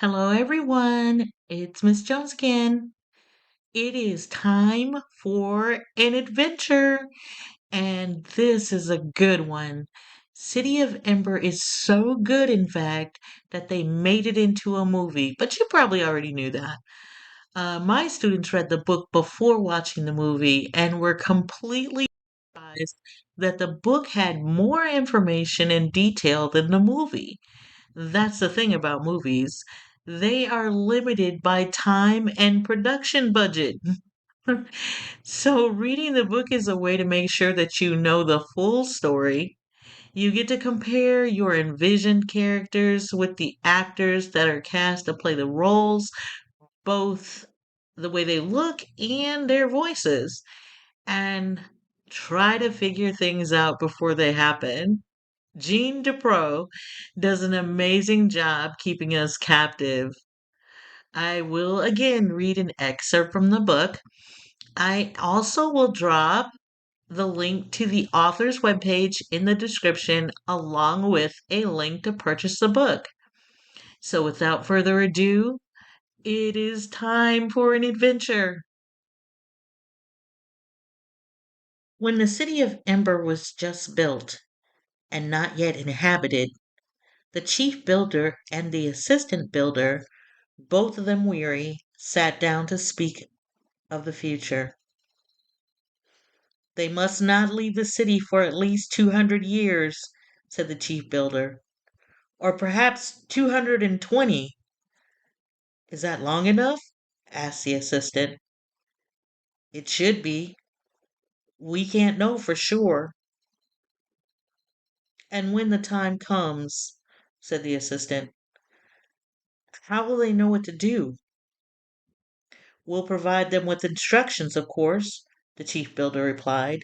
Hello, everyone. It's Miss Jones again. It is time for an adventure, and this is a good one. City of Ember is so good, in fact, that they made it into a movie, but you probably already knew that. My students read the book before watching the movie and were completely surprised that the book had more information and detail than the movie. That's the thing about movies. They are limited by time and production budget. So, reading the book is a way to make sure that you know the full story. You get to compare your envisioned characters with the actors that are cast to play the roles, both the way they look and their voices, and try to figure things out before they happen. Jeanne Du Prau does an amazing job keeping us captive. I will again read an excerpt from the book. I also will drop the link to the author's webpage in the description, along with a link to purchase the book. So, without further ado, it is time for an adventure. When the city of Ember was just built and not yet inhabited, the chief builder and the assistant builder, both of them weary, sat down to speak of the future. They must not leave the city for at least 200 years, said the chief builder. Or perhaps 220. Is that long enough? Asked the assistant. It should be. We can't know for sure. And when the time comes, said the assistant, how will they know what to do? We'll provide them with instructions, of course, the chief builder replied.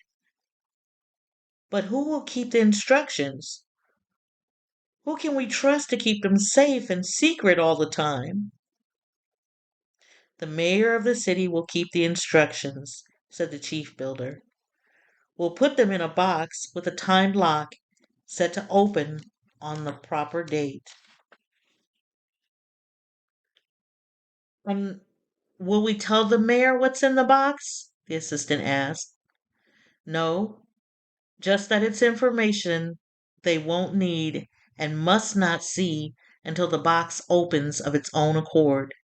But who will keep the instructions? Who can we trust to keep them safe and secret all the time? The mayor of the city will keep the instructions, said the chief builder. We'll put them in a box with a timed lock set to open on the proper date. And will we tell the mayor what's in the box? The assistant asked. No, just that it's information they won't need and must not see until the box opens of its own accord.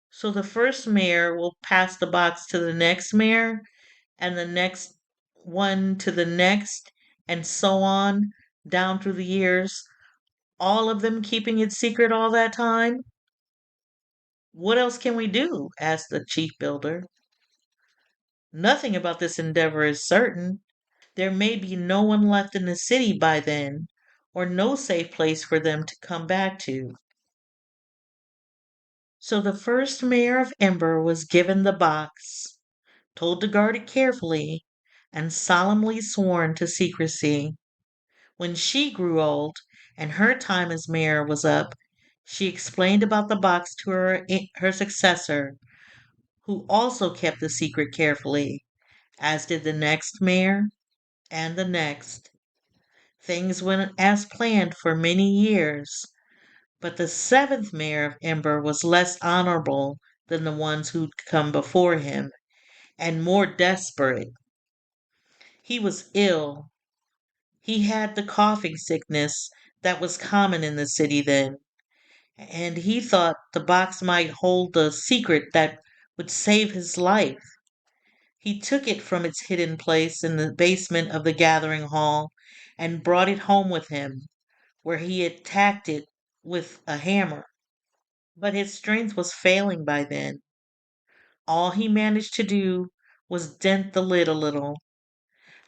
So the first mayor will pass the box to the next mayor and the next one to the next, and so on down through the years, all of them keeping it secret all that time? What else can we do? Asked the chief builder. Nothing about this endeavor is certain. There may be no one left in the city by then, or no safe place for them to come back to. So the first mayor of Ember was given the box, told to guard it carefully, and solemnly sworn to secrecy. When she grew old and her time as mayor was up, she explained about the box to her successor, who also kept the secret carefully, as did the next mayor and the next. Things went as planned for many years, but the seventh mayor of Ember was less honorable than the ones who'd come before him, and more desperate. He was ill. He had the coughing sickness that was common in the city then, and he thought the box might hold the secret that would save his life. He took it from its hidden place in the basement of the gathering hall and brought it home with him, where he attacked it with a hammer. But his strength was failing by then. All he managed to do was dent the lid a little,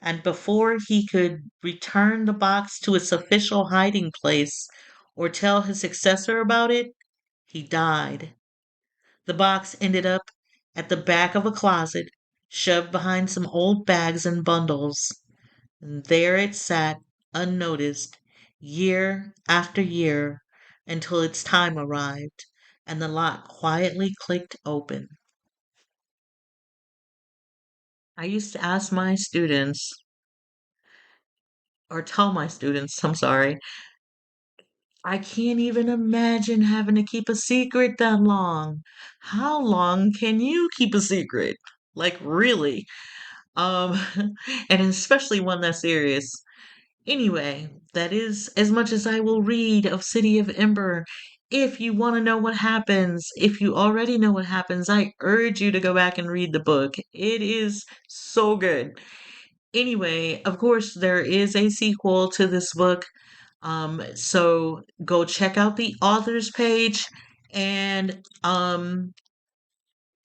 and before he could return the box to its official hiding place or tell his successor about it, he died. The box ended up at the back of a closet, shoved behind some old bags and bundles. And there it sat, unnoticed, year after year, until its time arrived and the lock quietly clicked open. I used to ask my students, or tell my students, I'm sorry, I can't even imagine having to keep a secret that long. How long can you keep a secret? Like, really? Um, and especially one that's serious. Anyway, that is as much as I will read of City of Ember. If you want to know what happens, if you already know what happens, I urge you to go back and read the book. It is so good. Anyway, of course, there is a sequel to this book. So go check out the author's page and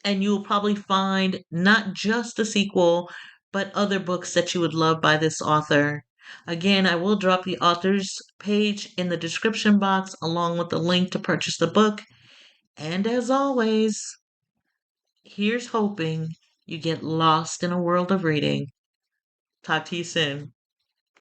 you'll probably find not just the sequel, but other books that you would love by this author. Again, I will drop the author's page in the description box along with the link to purchase the book. And as always, here's hoping you get lost in a world of reading. Talk to you soon.